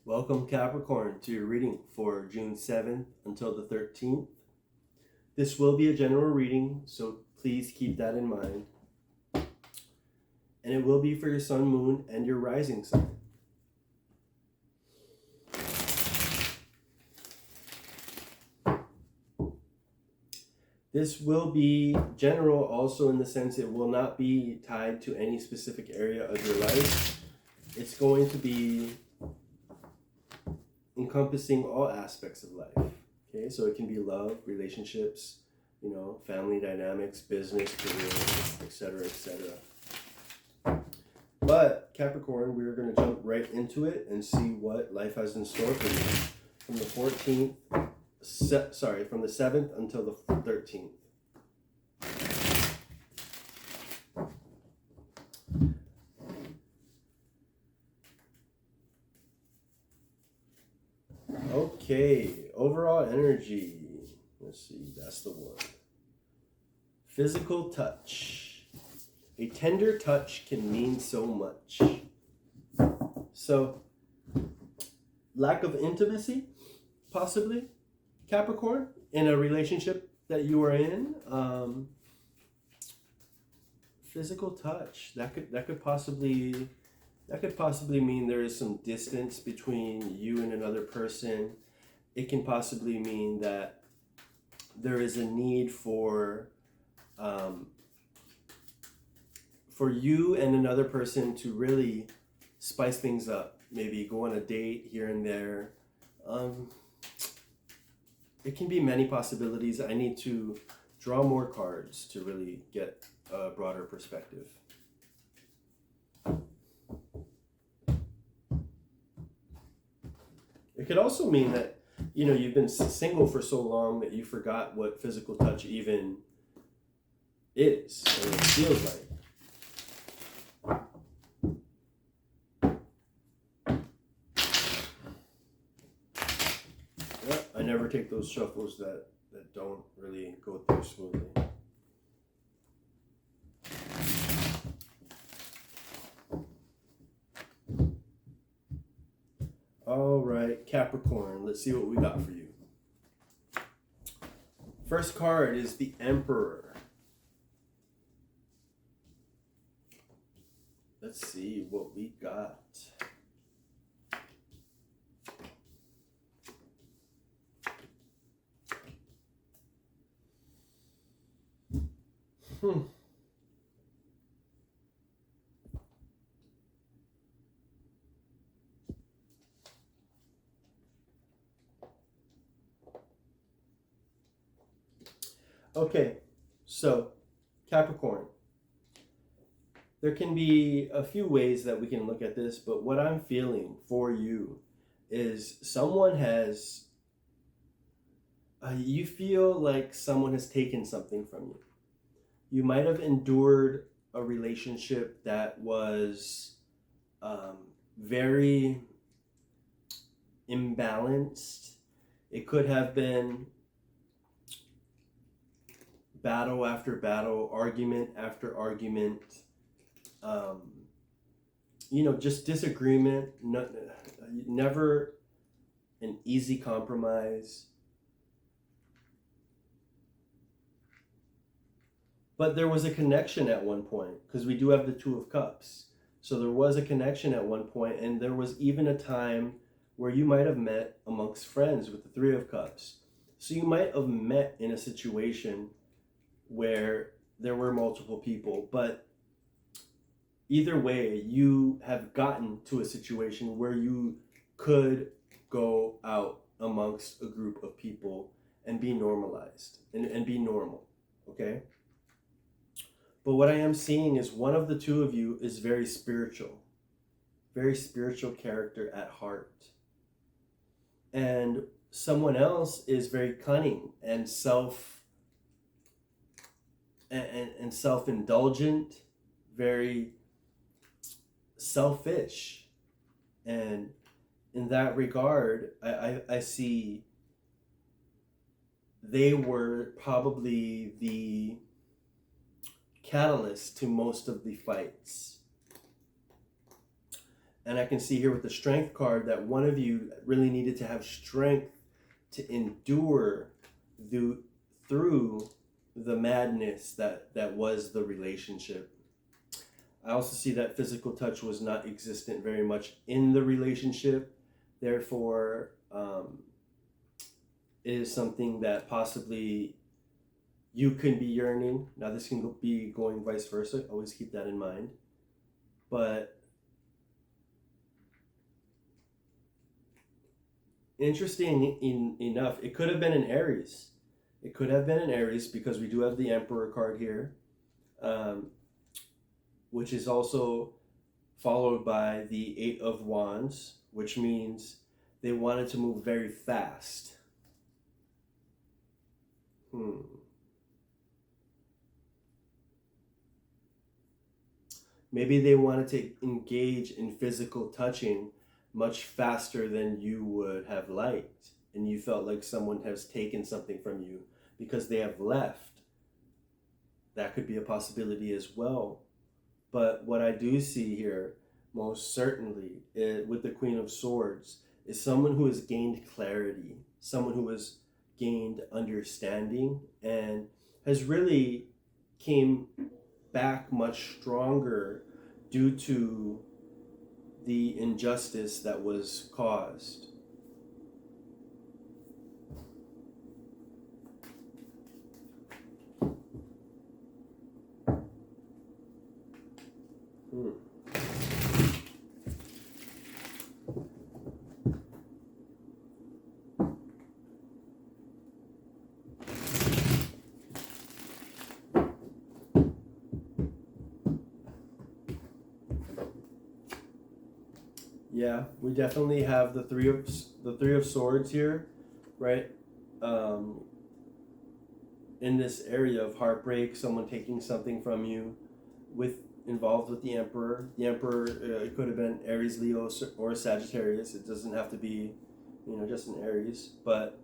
Welcome, Capricorn, to your reading for June 7th until the 13th. This will be a general reading, so please keep that in mind. And it will be for your sun, moon, and your rising sign. This will be general also in the sense it will not be tied to any specific area of your life. It's going to be encompassing all aspects of life. Okay, so it can be love, relationships, family dynamics, business, career, etc., etc. But Capricorn, we're going to jump right into it and see what life has in store for you from the 14th, from the 7th until the 13th. Okay, overall energy. Let's see, that's the one. Physical touch. A tender touch can mean so much. So, lack of intimacy, possibly, Capricorn, in a relationship that you are in. Physical touch, that could possibly mean there is some distance between you and another person. It can possibly mean that there is a need for you and another person to really spice things up. Maybe go on a date here and there. It can be many possibilities. I need to draw more cards to really get a broader perspective. It could also mean that, you've been single for so long that you forgot what physical touch even is and what it feels like. Yeah, I never take those shuffles that don't really go through smoothly. All right, Capricorn, let's see what we got for you. First card is the Emperor. Let's see what we got. Okay, so Capricorn, there can be a few ways that we can look at this, but what I'm feeling for you is someone has, you feel like someone has taken something from you. You might have endured a relationship that was very imbalanced. It could have been battle after battle, argument after argument, just disagreement, never an easy compromise. But there was a connection at one point, because we do have the Two of Cups. So there was a connection at one point, and there was even a time where you might have met amongst friends with the Three of Cups. So you might have met in a situation where there were multiple people, but either way, you have gotten to a situation where you could go out amongst a group of people and be normalized and be normal, okay? But what I am seeing is one of the two of you is very spiritual character at heart. And someone else is very cunning and self-indulgent, very selfish. And in that regard, I see they were probably the catalyst to most of the fights. And I can see here with the strength card that one of you really needed to have strength to endure through the madness that was the relationship. I also see that physical touch was not existent very much in the relationship. Therefore, it is something that possibly you can be yearning. Now, this can be going vice versa. Always keep that in mind. But interesting enough, it could have been an Aries. It could have been an Aries because we do have the Emperor card here, which is also followed by the Eight of Wands, which means they wanted to move very fast. Maybe they wanted to engage in physical touching much faster than you would have liked, and you felt like someone has taken something from you because they have left. That could be a possibility as well. But what I do see here, most certainly, with the Queen of Swords, is someone who has gained clarity, someone who has gained understanding, and has really came back much stronger due to the injustice that was caused. Yeah, we definitely have the three of Swords here, right? In this area of heartbreak, someone taking something from you, involved with the Emperor. The Emperor, it could have been Aries, Leo, or Sagittarius. It doesn't have to be, just an Aries. But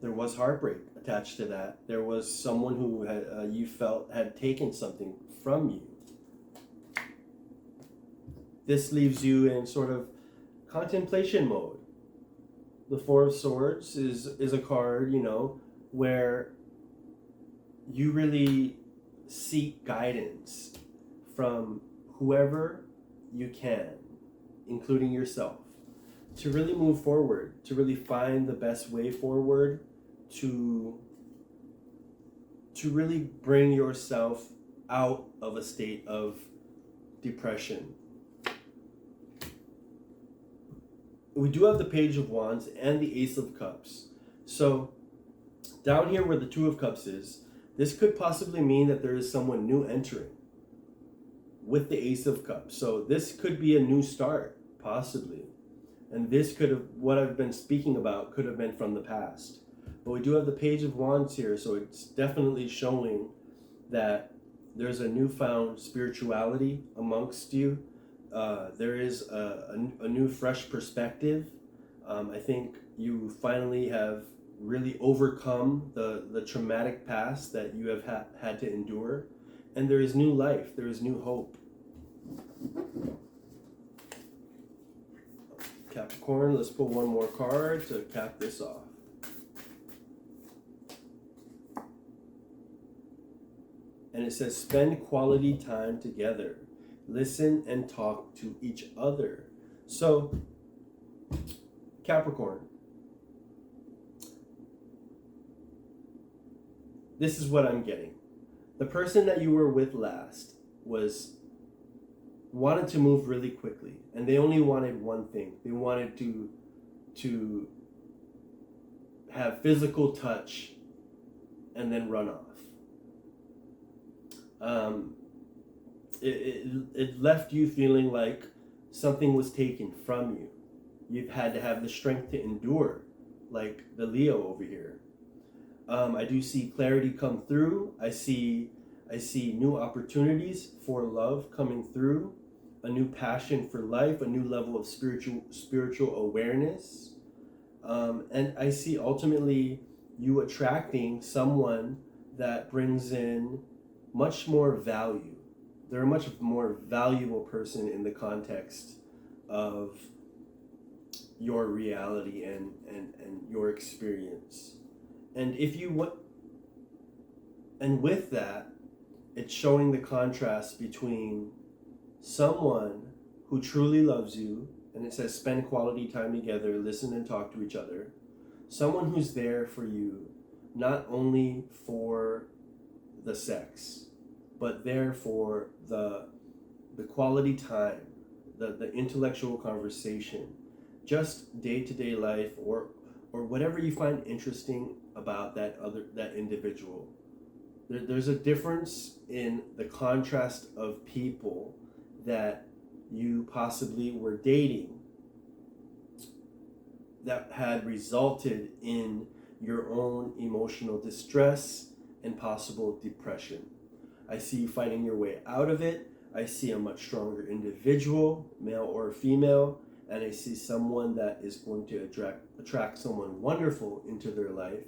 there was heartbreak attached to that. There was someone who you felt had taken something from you. This leaves you in sort of contemplation mode. The Four of Swords is a card, where you really seek guidance from whoever you can, including yourself, to really move forward, to really find the best way forward, to really bring yourself out of a state of depression. We do have the Page of Wands and the Ace of Cups. So down here where the Two of Cups is, this could possibly mean that there is someone new entering with the Ace of Cups. So this could be a new start, possibly. And this could have, what I've been speaking about, could have been from the past. But we do have the Page of Wands here, so it's definitely showing that there's a newfound spirituality amongst you. There is a new fresh perspective. I think you finally have really overcome the traumatic past that you have had to endure. And there is new life. There is new hope. Capricorn, let's pull one more card to cap this off. And it says, spend quality time together. Listen and talk to each other. So, Capricorn, this is what I'm getting. The person that you were with last wanted to move really quickly, and they only wanted one thing. They wanted to have physical touch and then run off. It left you feeling like something was taken from you. You've had to have the strength to endure, like the Leo over here. I do see clarity come through. I see new opportunities for love coming through, a new passion for life, a new level of spiritual awareness. And I see ultimately you attracting someone that brings in much more value, they're a much more valuable person in the context of your reality and your experience. And if you want, and with that, it's showing the contrast between someone who truly loves you, and it says spend quality time together, listen and talk to each other. Someone who's there for you, not only for the sex, but there for the quality time, the intellectual conversation, just day-to-day life, or whatever you find interesting about that individual. There's a difference in the contrast of people that you possibly were dating that had resulted in your own emotional distress and possible depression. I see you fighting your way out of it. I see a much stronger individual, male or female, and I see someone that is going to attract someone wonderful into their life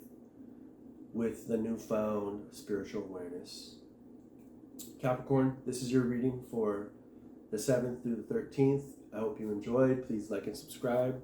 with the newfound spiritual awareness. Capricorn, this is your reading for the 7th through the 13th. I hope you enjoyed. Please like and subscribe.